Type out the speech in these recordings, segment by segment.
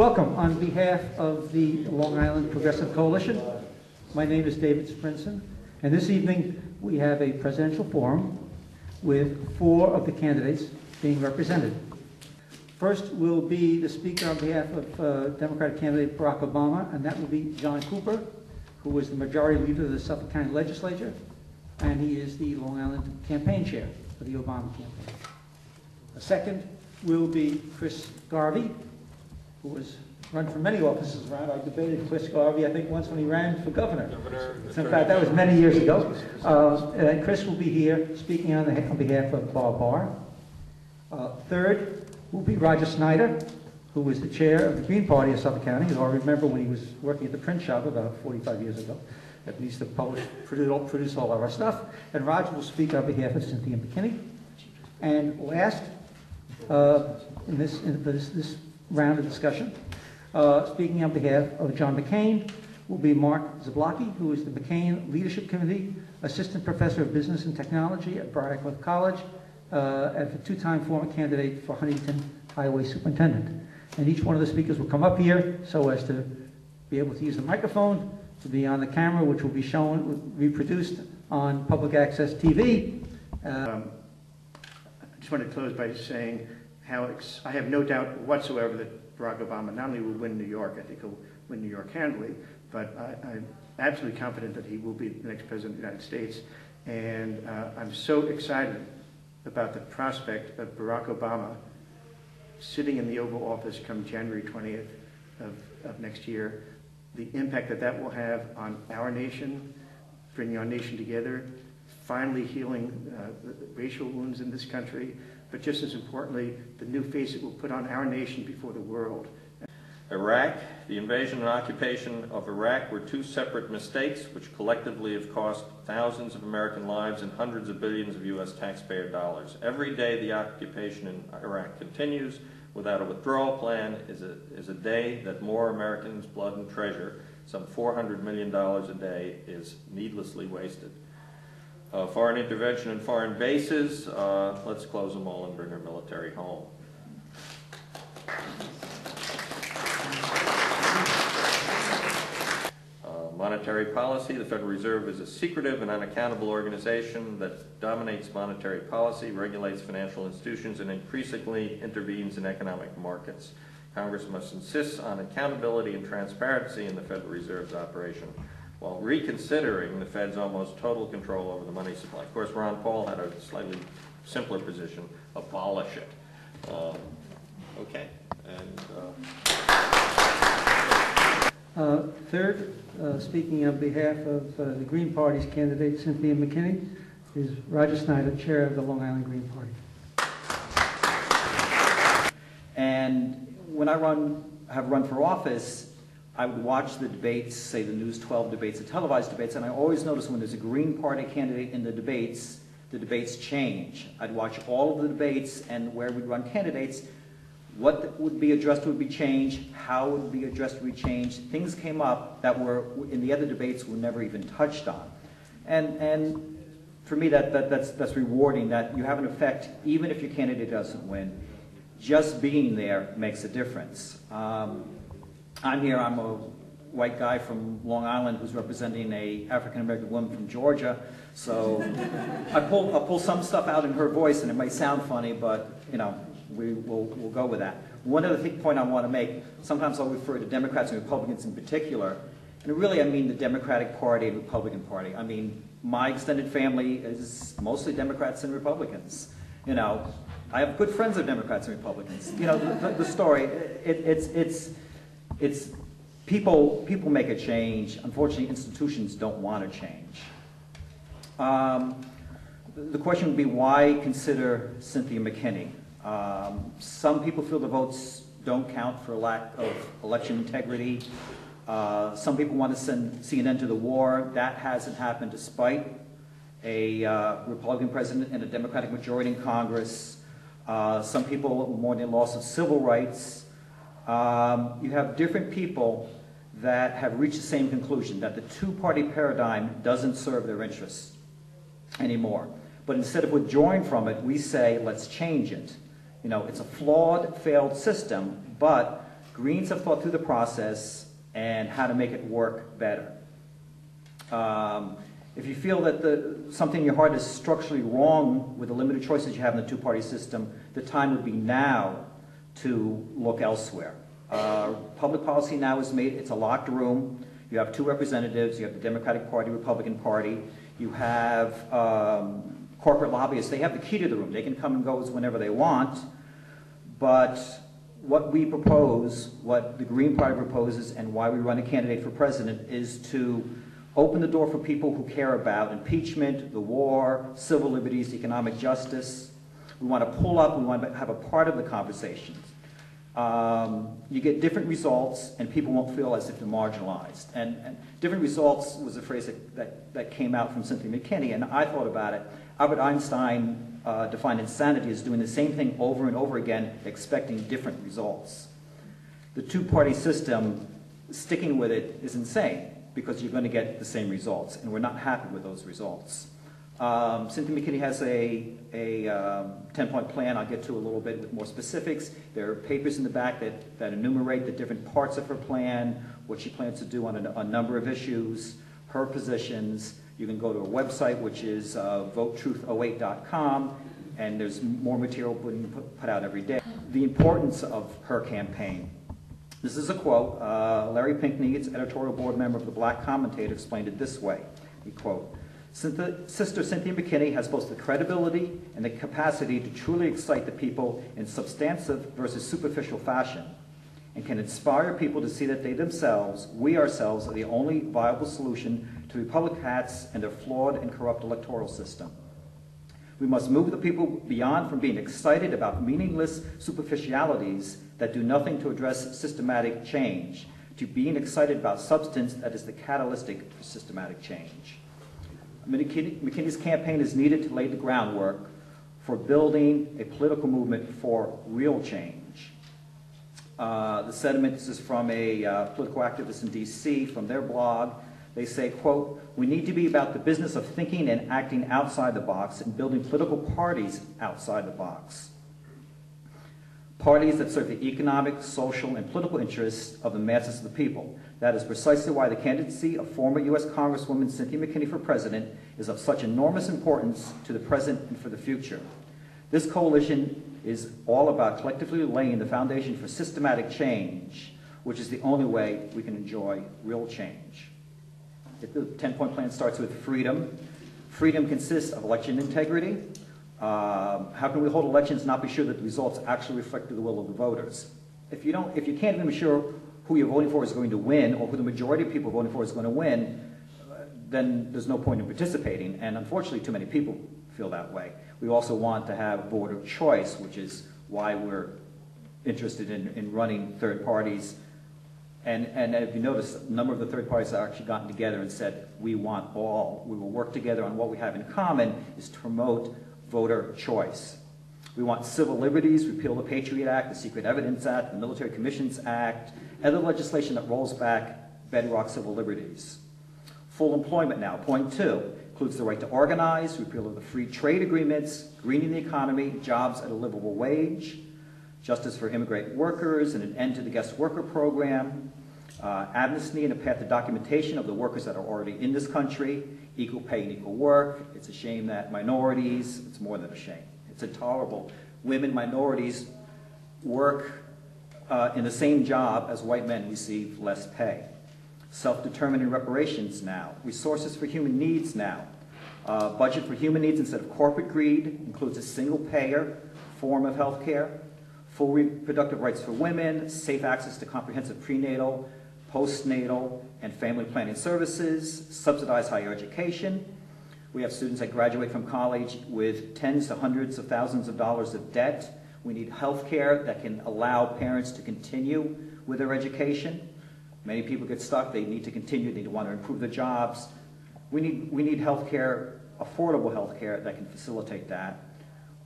Welcome on behalf of the Long Island Progressive Coalition. My name is David Sprinson, and this evening we have a presidential forum with 4 of the candidates being represented. First will be the speaker on behalf of Democratic candidate Barack Obama, and that will be John Cooper, who was the majority leader of the Suffolk County Legislature, and he is the Long Island campaign chair for the Obama campaign. The second will be Chris Garvey, who was run for many offices around. I debated Chris Garvey, I think, once when he ran for governor. In fact, that was many years ago. Chris will be here speaking on behalf of Bob Barr. Third will be Roger Snyder, who was the chair of the Green Party of Suffolk County. I remember when he was working at the print shop about 45 years ago, that we used to produce all of our stuff. And Roger will speak on behalf of Cynthia McKinney. And last, in this round of discussion, speaking on behalf of John McCain, will be Mark Zablocki, who is the McCain Leadership Committee Assistant Professor of Business and Technology at Briarcliff College, and a 2-time former candidate for Huntington Highway Superintendent. And each one of the speakers will come up here so as to be able to use the microphone, to be on the camera, which will be shown, reproduced on public access TV. I just want to close by saying how I have no doubt whatsoever that Barack Obama not only will win New York, I think he'll win New York handily, but I'm absolutely confident that he will be the next president of the United States. And I'm so excited about the prospect of Barack Obama sitting in the Oval Office come January 20th of next year, the impact that that will have on our nation, bringing our nation together, finally healing the racial wounds in this country, but just as importantly, the new face it will put on our nation before the world. Iraq, the invasion and occupation of Iraq were 2 separate mistakes which collectively have cost thousands of American lives and hundreds of billions of U.S. taxpayer dollars. Every day the occupation in Iraq continues without a withdrawal plan is a day that more Americans' blood and treasure, some $400 million a day, is needlessly wasted. Foreign intervention and foreign bases, let's close them all and bring our military home. Monetary policy, the Federal Reserve is a secretive and unaccountable organization that dominates monetary policy, regulates financial institutions, and increasingly intervenes in economic markets. Congress must insist on accountability and transparency in the Federal Reserve's operation, while reconsidering the Fed's almost total control over the money supply. Of course, Ron Paul had a slightly simpler position: abolish it. Okay. And third, speaking on behalf of the Green Party's candidate, Cynthia McKinney, is Roger Snyder, chair of the Long Island Green Party. And when I have run for office, I would watch the debates, say the News 12 debates, the televised debates, and I always notice when there's a Green Party candidate in the debates change. I'd watch all of the debates, and where we'd run candidates, what would be addressed would be changed, how would be addressed would be changed. Things came up that were, in the other debates, were never even touched on. And for me, that's rewarding, that you have an effect, even if your candidate doesn't win. Just being there makes a difference. I'm here, I'm a white guy from Long Island who's representing a African-American woman from Georgia, so I'll pull some stuff out in her voice, and it might sound funny, but, you know, we'll go with that. One other point I want to make, sometimes I'll refer to Democrats and Republicans in particular, and really I mean the Democratic Party and Republican Party. I mean, my extended family is mostly Democrats and Republicans. You know, I have good friends of Democrats and Republicans. You know, the story, it's people make a change. Unfortunately, institutions don't want to change. The question would be, why consider Cynthia McKinney? Some people feel the votes don't count for lack of election integrity. Some people want to see an end to the war. That hasn't happened despite a Republican president and a Democratic majority in Congress. Some people mourn the loss of civil rights. You have different people that have reached the same conclusion, that the 2-party paradigm doesn't serve their interests anymore. But instead of withdrawing from it, we say, let's change it. You know, it's a flawed, failed system, but Greens have thought through the process and how to make it work better. If you feel that something in your heart is structurally wrong with the limited choices you have in the two-party system, the time would be now to look elsewhere. Public policy now is made, it's a locked room. You have two representatives, you have the Democratic Party, Republican Party, you have corporate lobbyists. They have the key to the room. They can come and go whenever they want, but what we propose, what the Green Party proposes, and why we run a candidate for president is to open the door for people who care about impeachment, the war, civil liberties, economic justice. We want to pull up, we want to have a part of the conversations. You get different results and people won't feel as if they're marginalized. And different results was a phrase that came out from Cynthia McKinney, and I thought about it. Albert Einstein defined insanity as doing the same thing over and over again, expecting different results. The two-party system, sticking with it is insane, because you're going to get the same results, and we're not happy with those results. Cynthia McKinney has a 10-point plan. I'll get to a little bit with more specifics. There are papers in the back that enumerate the different parts of her plan, what she plans to do on a number of issues, her positions. You can go to her website, which is votetruth08.com, and there's more material being put out every day. The importance of her campaign. This is a quote. Larry Pinkney, its editorial board member of the Black Commentator, explained it this way. He quote, Sister Cynthia McKinney has both the credibility and the capacity to truly excite the people in substantive versus superficial fashion, and can inspire people to see that they themselves, we ourselves, are the only viable solution to Republicans and their flawed and corrupt electoral system. We must move the people beyond from being excited about meaningless superficialities that do nothing to address systematic change, to being excited about substance that is the catalytic for systematic change. McKinney's campaign is needed to lay the groundwork for building a political movement for real change. The sentiment, this is from a political activist in DC, from their blog. They say, quote, we need to be about the business of thinking and acting outside the box and building political parties outside the box. Parties that serve the economic, social, and political interests of the masses of the people. That is precisely why the candidacy of former U.S. Congresswoman Cynthia McKinney for president is of such enormous importance to the present and for the future. This coalition is all about collectively laying the foundation for systematic change, which is the only way we can enjoy real change. The 10-point plan starts with freedom. Freedom consists of election integrity. How can we hold elections and not be sure that the results actually reflect the will of the voters? If you can't even be sure who you're voting for is going to win, or who the majority of people voting for is going to win, then there's no point in participating. And unfortunately, too many people feel that way. We also want to have voter choice, which is why we're interested in running third parties. And if you notice, a number of the third parties have actually gotten together and said, we will work together on what we have in common is to promote voter choice. We want civil liberties, repeal the Patriot Act, the Secret Evidence Act, the Military Commissions Act, other legislation that rolls back bedrock civil liberties. Full employment now, point 2, includes the right to organize, repeal of the free trade agreements, greening the economy, jobs at a livable wage, justice for immigrant workers, and an end to the guest worker program, amnesty and a path to documentation of the workers that are already in this country, equal pay and equal work. It's a shame that minorities, it's more than a shame, it's intolerable. Women, minorities work in the same job as white men, receive less pay. Self-determining reparations now. Resources for human needs now. Budget for human needs instead of corporate greed includes a single-payer form of health care. Full reproductive rights for women, safe access to comprehensive prenatal, postnatal, and family planning services, subsidized higher education. We have students that graduate from college with tens to hundreds of thousands of dollars of debt. We need health care that can allow parents to continue with their education. Many people get stuck, they need to continue, they want to improve their jobs. We need health care, affordable health care that can facilitate that.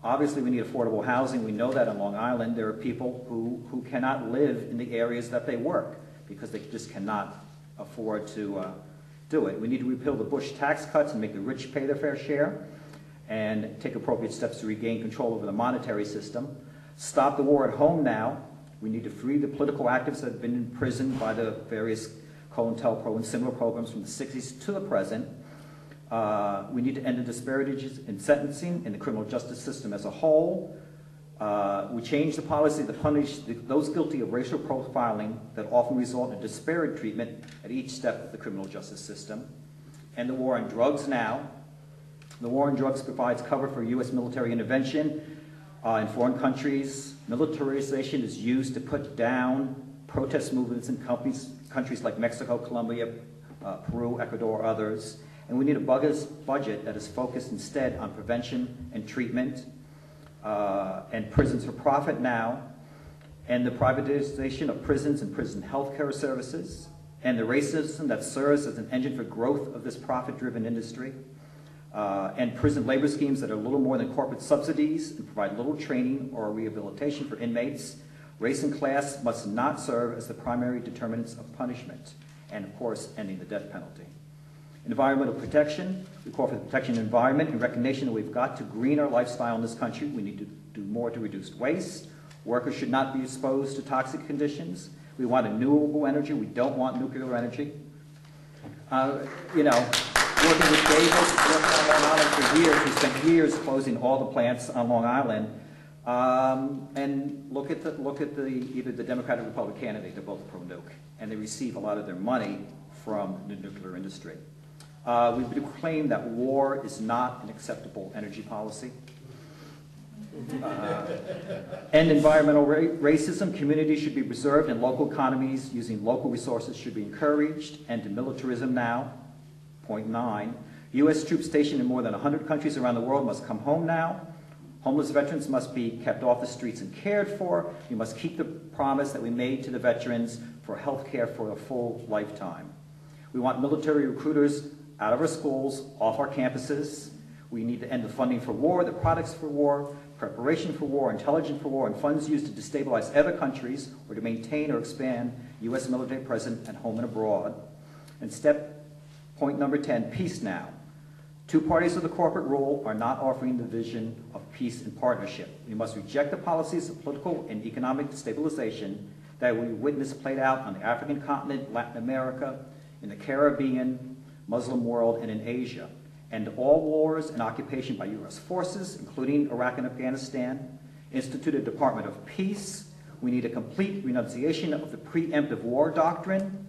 Obviously, we need affordable housing. We know that on Long Island there are people who cannot live in the areas that they work because they just cannot afford to do it. We need to repeal the Bush tax cuts and make the rich pay their fair share and take appropriate steps to regain control over the monetary system. Stop the war at home now. We need to free the political activists that have been imprisoned by the various COINTELPRO and similar programs from the 60s to the present. We need to end the disparities in sentencing in the criminal justice system as a whole. We change the policy to punish those guilty of racial profiling that often result in disparate treatment at each step of the criminal justice system. End the war on drugs now. The war on drugs provides cover for U.S. military intervention in foreign countries. Militarization is used to put down protest movements in countries like Mexico, Colombia, Peru, Ecuador, others. And we need a budget that is focused instead on prevention and treatment, and prisons for profit now, and the privatization of prisons and prison health care services, and the racism that serves as an engine for growth of this profit-driven industry, and prison labor schemes that are little more than corporate subsidies and provide little training or rehabilitation for inmates. Race and class must not serve as the primary determinants of punishment, and of course, ending the death penalty. Environmental protection, we call for the protection of the environment in recognition that we've got to green our lifestyle in this country. We need to do more to reduce waste. Workers should not be exposed to toxic conditions. We want renewable energy. We don't want nuclear energy. You know, working with David, working on Long Island for years, we spent years closing all the plants on Long Island. And look at either the Democratic or Republican candidate, they're both pro-nuke, and they receive a lot of their money from the nuclear industry. We proclaim that war is not an acceptable energy policy. End environmental racism. Communities should be preserved and local economies using local resources should be encouraged. End militarism now. Point 9. U.S. troops stationed in more than 100 countries around the world must come home now. Homeless veterans must be kept off the streets and cared for. We must keep the promise that we made to the veterans for health care for a full lifetime. We want military recruiters out of our schools, off our campuses. We need to end the funding for war, the products for war, preparation for war, intelligence for war, and funds used to destabilize other countries or to maintain or expand U.S. military presence at home and abroad. And point number 10, peace now. Two parties of the corporate rule are not offering the vision of peace and partnership. We must reject the policies of political and economic destabilization that we witness played out on the African continent, Latin America, in the Caribbean, Muslim world, and in Asia. End all wars and occupation by U.S. forces, including Iraq and Afghanistan. Institute a Department of Peace. We need a complete renunciation of the preemptive war doctrine.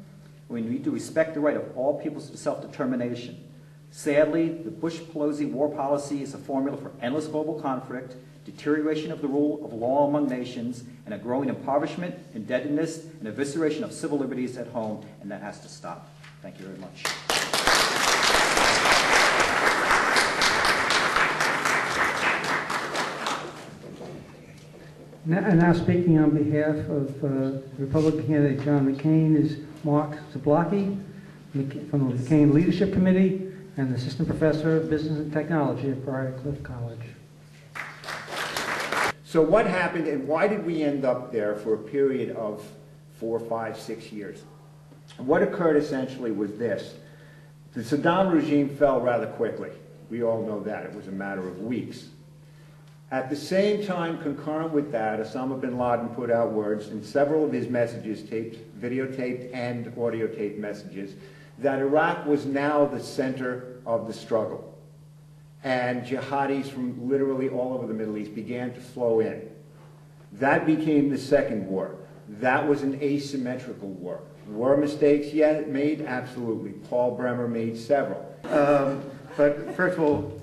We need to respect the right of all peoples to self-determination. Sadly, the Bush-Pelosi war policy is a formula for endless global conflict, deterioration of the rule of law among nations, and a growing impoverishment, indebtedness, and evisceration of civil liberties at home, and that has to stop. Thank you very much. Now speaking on behalf of Republican candidate John McCain is Mark Zablocki from the McCain Leadership Committee and the Assistant Professor of Business and Technology at Briarcliff College. So what happened and why did we end up there for a period of 4, 5, 6 years? What occurred essentially was this. The Saddam regime fell rather quickly. We all know that. It was a matter of weeks. At the same time, concurrent with that, Osama bin Laden put out words in several of his messages, videotaped and audio taped messages, that Iraq was now the center of the struggle. And jihadis from literally all over the Middle East began to flow in. That became the second war. That was an asymmetrical war. Were mistakes yet made? Absolutely. Paul Bremer made several. But first of all,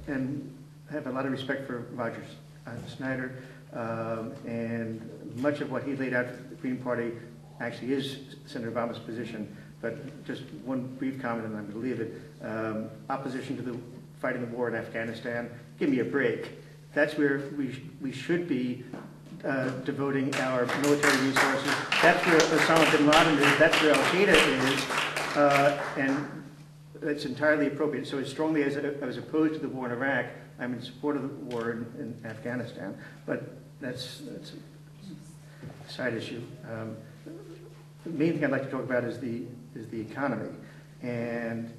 and I have a lot of respect for Roger Snyder, and much of what he laid out for the Green Party actually is Senator Obama's position. But just one brief comment, and I'm going to leave it. Opposition to the fighting the war in Afghanistan. Give me a break. That's where we should be devoting our military resources. That's where Osama bin Laden is. That's where Al-Qaeda is, and it's entirely appropriate. So as strongly as opposed to the war in Iraq, I'm in support of the war in Afghanistan. But that's a side issue. The main thing I'd like to talk about is the economy. And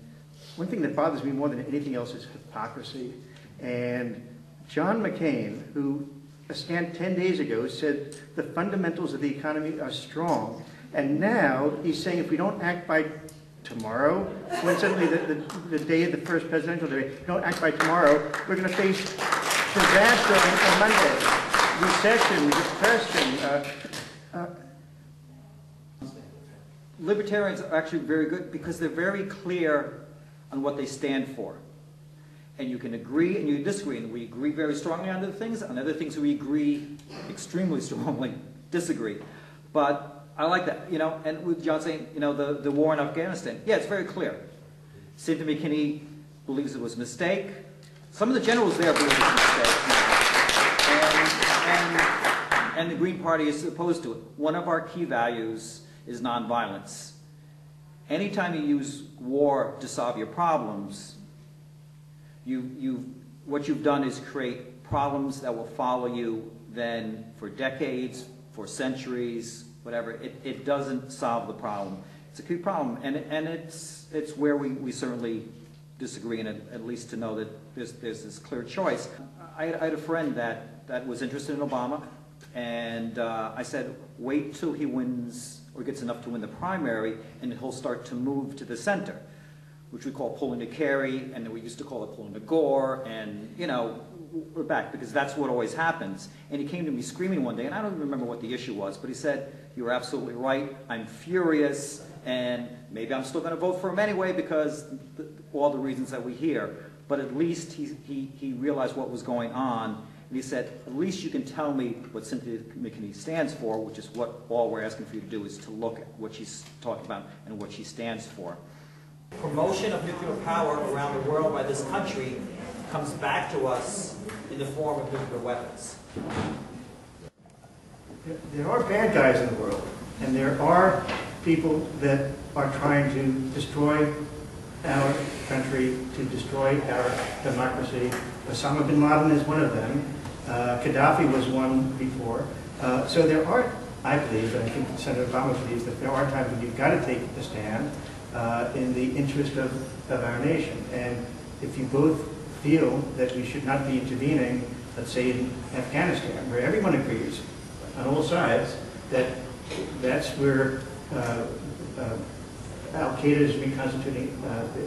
one thing that bothers me more than anything else is hypocrisy. And John McCain, who a stand 10 days ago, said the fundamentals of the economy are strong. And now he's saying if we don't act by tomorrow, coincidentally the day of the first presidential debate, if we don't act by tomorrow, we're going to face disaster on Monday, recession, depression. Libertarians are actually very good because they're very clear on what they stand for. And you can agree and you disagree, and we agree very strongly on other things. On other things we agree extremely strongly, disagree. But I like that, and with John saying, the war in Afghanistan, yeah, it's very clear. Cynthia McKinney believes it was a mistake. Some of the generals there believe it was a mistake. And the Green Party is opposed to it. One of our key values is nonviolence. Anytime you use war to solve your problems, what you've done is create problems that will follow you then for decades, for centuries, whatever. It doesn't solve the problem. It's a key problem, and it's where we certainly disagree, and at least to know that there's this clear choice. I had a friend that was interested in Obama, and I said, wait till he wins or gets enough to win the primary, and he'll start to move to the center, which we call pulling to Kerry, and we used to call it pulling to Gore, and we're back because that's what always happens. And he came to me screaming one day, and I don't remember what the issue was, but he said, "You're absolutely right. I'm furious, and maybe I'm still going to vote for him anyway because all the reasons that we hear." But at least he realized what was going on. And he said, at least you can tell me what Cynthia McKinney stands for, which is what all we're asking for you to do is to look at what she's talking about and what she stands for. Promotion of nuclear power around the world by this country comes back to us in the form of nuclear weapons. There are bad guys in the world, and there are people that are trying to destroy our country, to destroy our democracy. Osama bin Laden is one of them. Gaddafi was one before. So there are, I believe, and I think Senator Obama believes, that there are times when you've got to take a stand in the interest of our nation. And if you both feel that we should not be intervening, let's say in Afghanistan, where everyone agrees on all sides that that's where Al-Qaeda is reconstituting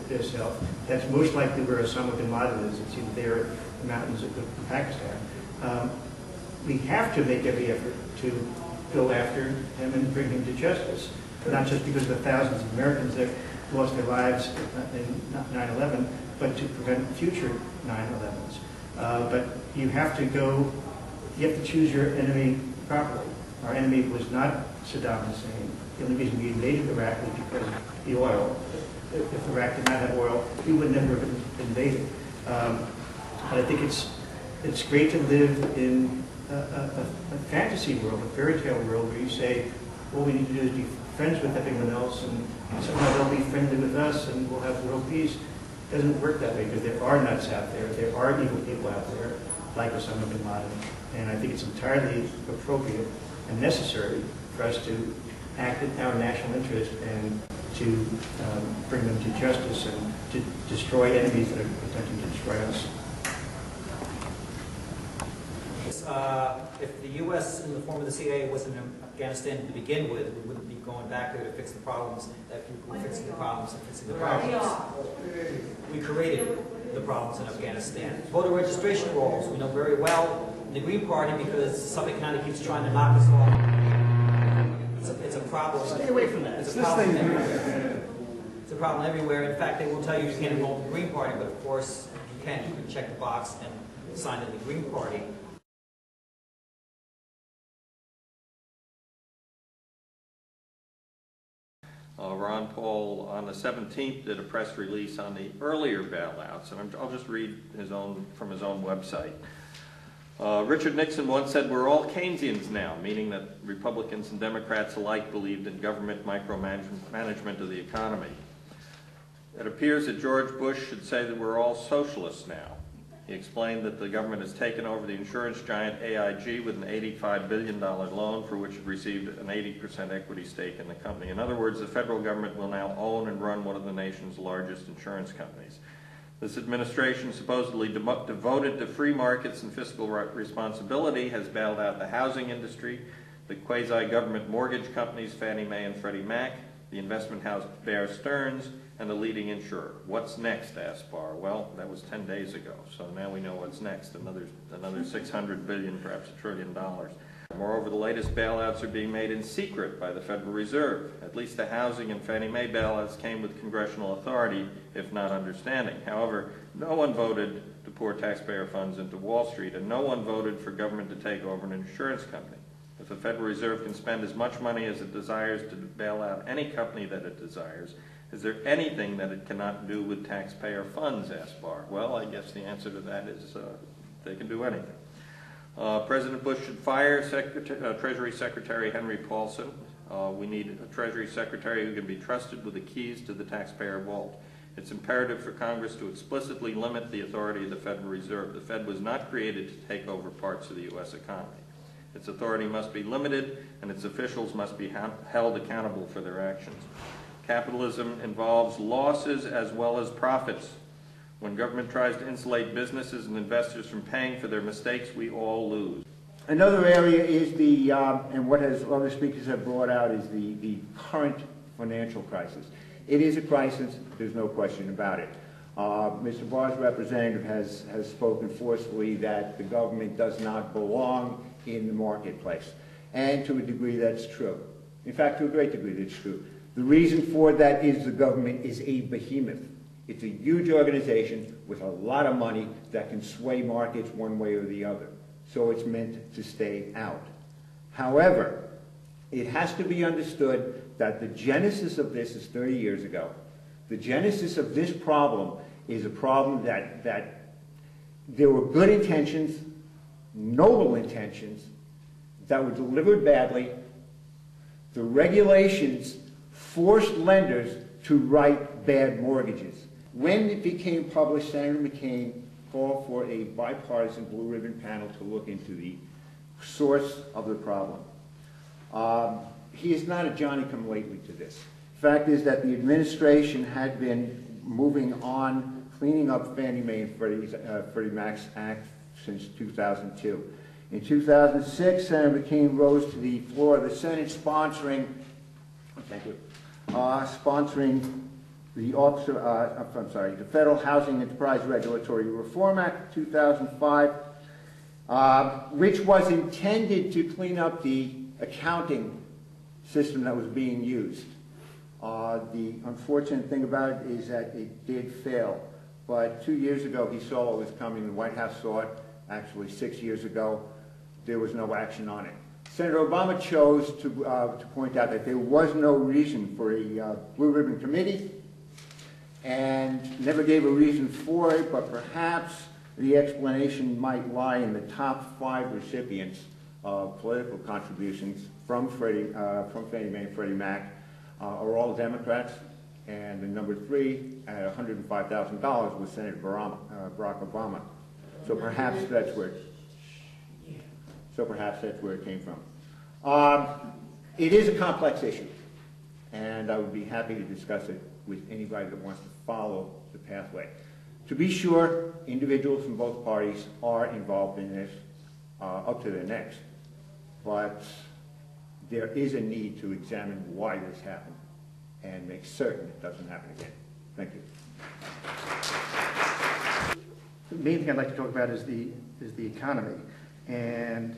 itself, that's most likely where Osama bin Laden is. It's either there in the mountains of Pakistan. We have to make every effort to go after him and bring him to justice, not just because of the thousands of Americans that lost their lives in 9/11, but to prevent future 9/11s. But you have to choose your enemy properly. Our enemy was not Saddam Hussein. The only reason we invaded Iraq was because of the oil. If Iraq did not have oil, we would never have invaded. But I think it's great to live in a fantasy world, a fairy tale world, where you say, all we need to do is be friends with everyone else, and somehow they'll be friendly with us, and we'll have world peace. It doesn't work that way, because there are nuts out there. There are evil people out there, like Osama bin Laden. And I think it's entirely appropriate and necessary for us to act in our national interest and to bring them to justice and to destroy enemies that are attempting to destroy us. If the U.S. in the form of the CIA was in Afghanistan to begin with, we wouldn't be going back there to fix the problems, that people were fixing the problems and fixing the problems. We created the problems in Afghanistan. Voter registration rolls, we know very well in the Green Party, because Suffolk County keeps trying to knock us off. It's a problem. Stay away from that. It's a problem everywhere. It's a problem everywhere. In fact, they will tell you you can't enroll in the Green Party, but of course you can. You can check the box and sign in the Green Party. Ron Paul, on the 17th, did a press release on the earlier bailouts, and I'll just read from his own website. Richard Nixon once said, "We're all Keynesians now," meaning that Republicans and Democrats alike believed in government micromanagement of the economy. It appears that George Bush should say that we're all socialists now. He explained that the government has taken over the insurance giant AIG with an $85 billion loan for which it received an 80% equity stake in the company. In other words, the federal government will now own and run one of the nation's largest insurance companies. This administration, supposedly devoted to free markets and fiscal responsibility, has bailed out the housing industry, the quasi-government mortgage companies Fannie Mae and Freddie Mac, the investment house Bear Stearns, and the leading insurer. What's next, asked Barr. Well, that was 10 days ago, so now we know what's next, another $600 billion, perhaps $1 trillion. Moreover, the latest bailouts are being made in secret by the Federal Reserve. At least the housing and Fannie Mae bailouts came with congressional authority, if not understanding. However, no one voted to pour taxpayer funds into Wall Street, and no one voted for government to take over an insurance company. If the Federal Reserve can spend as much money as it desires to bail out any company that it desires, is there anything that it cannot do with taxpayer funds, asked Barr. Well, I guess the answer to that is they can do anything. President Bush should fire Treasury Secretary Henry Paulson. We need a Treasury Secretary who can be trusted with the keys to the taxpayer vault. It's imperative for Congress to explicitly limit the authority of the Federal Reserve. The Fed was not created to take over parts of the U.S. economy. Its authority must be limited, and its officials must be held accountable for their actions. Capitalism involves losses as well as profits. When government tries to insulate businesses and investors from paying for their mistakes, we all lose. Another area is the, and what other speakers have brought out, is the current financial crisis. It is a crisis, there's no question about it. Mr. Barr's representative has spoken forcefully that the government does not belong in the marketplace. And to a degree that's true. In fact, to a great degree that's true. The reason for that is the government is a behemoth. It's a huge organization with a lot of money that can sway markets one way or the other. So it's meant to stay out. However, it has to be understood that the genesis of this is 30 years ago. The genesis of this problem is a problem that there were good intentions, noble intentions, that were delivered badly. The regulations forced lenders to write bad mortgages. When it became published, Senator McCain called for a bipartisan blue ribbon panel to look into the source of the problem. He is not a Johnny-come-lately to this. The fact is that the administration had been moving on, cleaning up Fannie Mae and Freddie Mac's act since 2002. In 2006, Senator McCain rose to the floor of the Senate sponsoring the Federal Housing Enterprise Regulatory Reform Act 2005, which was intended to clean up the accounting system that was being used. The unfortunate thing about it is that it did fail. But 2 years ago, he saw what was coming. The White House saw it. Actually, 6 years ago, there was no action on it. Senator Obama chose to point out that there was no reason for a blue ribbon committee, and never gave a reason for it, but perhaps the explanation might lie in the top 5 recipients of political contributions from Fannie Mae and Freddie Mac are all Democrats, and the number 3 at $105,000 was Senator Barack Obama. So perhaps that's where it came from. It is a complex issue, and I would be happy to discuss it with anybody that wants to follow the pathway. To be sure, individuals from both parties are involved in this up to their necks, but there is a need to examine why this happened and make certain it doesn't happen again. Thank you. The main thing I'd like to talk about is the economy. And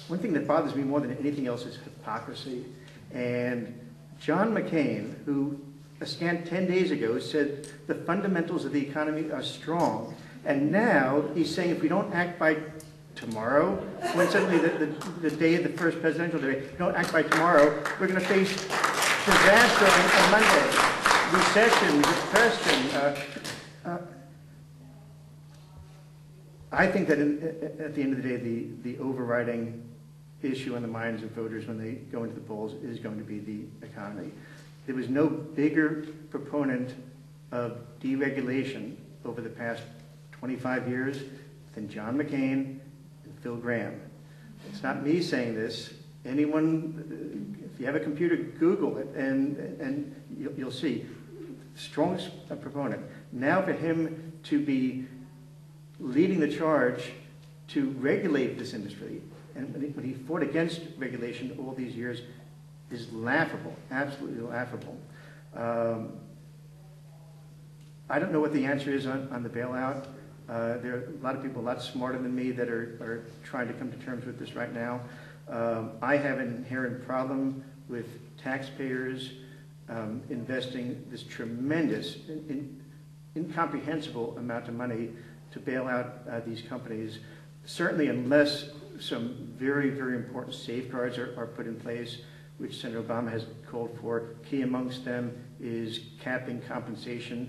one thing that bothers me more than anything else is hypocrisy. And John McCain, who a scant 10 days ago said the fundamentals of the economy are strong, and now he's saying if we don't act by tomorrow, when suddenly the day of the first presidential debate, if we don't act by tomorrow, we're going to face disaster on Monday, recession, depression. I think that at the end of the day, the overriding issue on the minds of voters when they go into the polls is going to be the economy. There was no bigger proponent of deregulation over the past 25 years than John McCain and Phil Gramm. It's not me saying this. Anyone, if you have a computer, Google it, and you'll see. Strongest proponent. Now for him to be leading the charge to regulate this industry, and when he fought against regulation all these years, is laughable, absolutely laughable. I don't know what the answer is on the bailout. There are a lot of people a lot smarter than me that are trying to come to terms with this right now. I have an inherent problem with taxpayers investing this tremendous, incomprehensible amount of money to bail out these companies, certainly unless some very, very important safeguards are put in place, which Senator Obama has called for. Key amongst them is capping compensation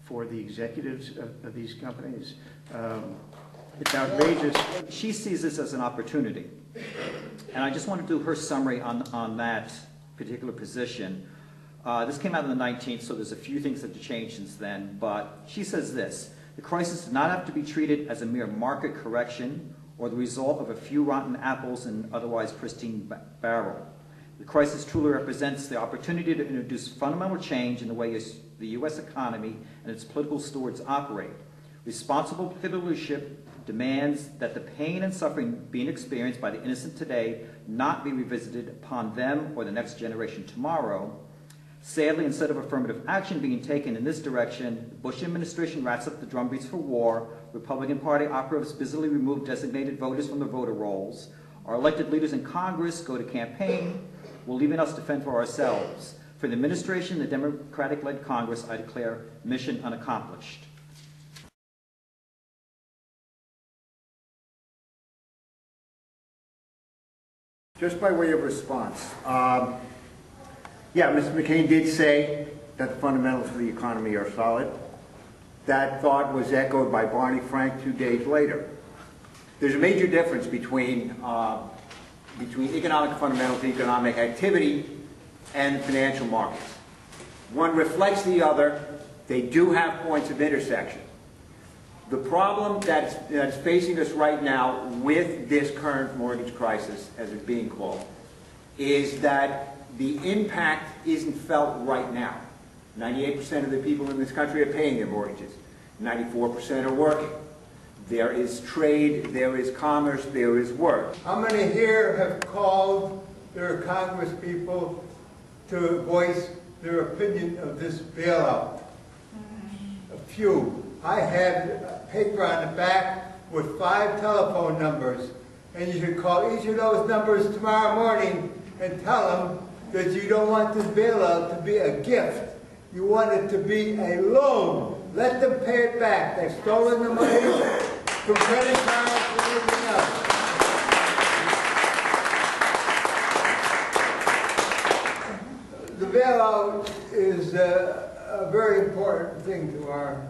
for the executives of these companies. It's outrageous. She sees this as an opportunity. And I just want to do her summary on that particular position. This came out on the 19th, so there's a few things that have changed since then. But she says this: the crisis does not have to be treated as a mere market correction or the result of a few rotten apples in an otherwise pristine barrel. The crisis truly represents the opportunity to introduce fundamental change in the way the U.S. economy and its political stewards operate. Responsible political leadership demands that the pain and suffering being experienced by the innocent today not be revisited upon them or the next generation tomorrow. Sadly, instead of affirmative action being taken in this direction, the Bush administration rats up the drumbeats for war, Republican Party operatives busily remove designated voters from the voter rolls, our elected leaders in Congress go to campaign, while leaving us to fend for ourselves. For the administration, the Democratic-led Congress, I declare mission unaccomplished. Just by way of response, yeah, Mr. McCain did say that the fundamentals of the economy are solid. That thought was echoed by Barney Frank 2 days later. There's a major difference between economic fundamentals, economic activity, and financial markets. One reflects the other. They do have points of intersection. The problem that's facing us right now with this current mortgage crisis, as it's being called, is that the impact isn't felt right now. 98% of the people in this country are paying their mortgages. 94% are working. There is trade, there is commerce, there is work. How many here have called their Congress people to voice their opinion of this bailout? A few. I have a paper on the back with 5 telephone numbers, and you should call each of those numbers tomorrow morning and tell them that you don't want this bailout to be a gift. You want it to be a loan. Let them pay it back. They've stolen the money from credit cards and everything else. The bailout is a very important thing to our...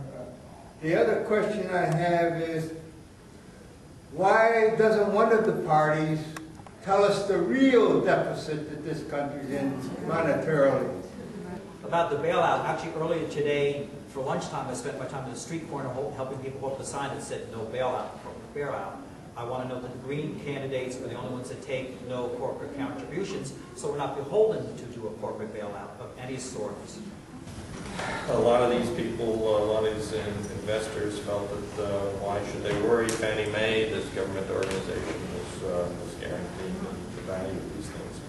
the other question I have is, why doesn't one of the parties tell us the real deficit that this country's in monetarily? About the bailout, actually earlier today, for lunchtime, I spent my time in the street corner helping people hold up the sign that said no bailout, bailout. I want to note that the Green candidates are the only ones that take no corporate contributions, so we're not beholden to do a corporate bailout of any sort. A lot of these people, a lot of these investors felt that why should they worry? Fannie Mae, this government organization, was guaranteeing the value of these things.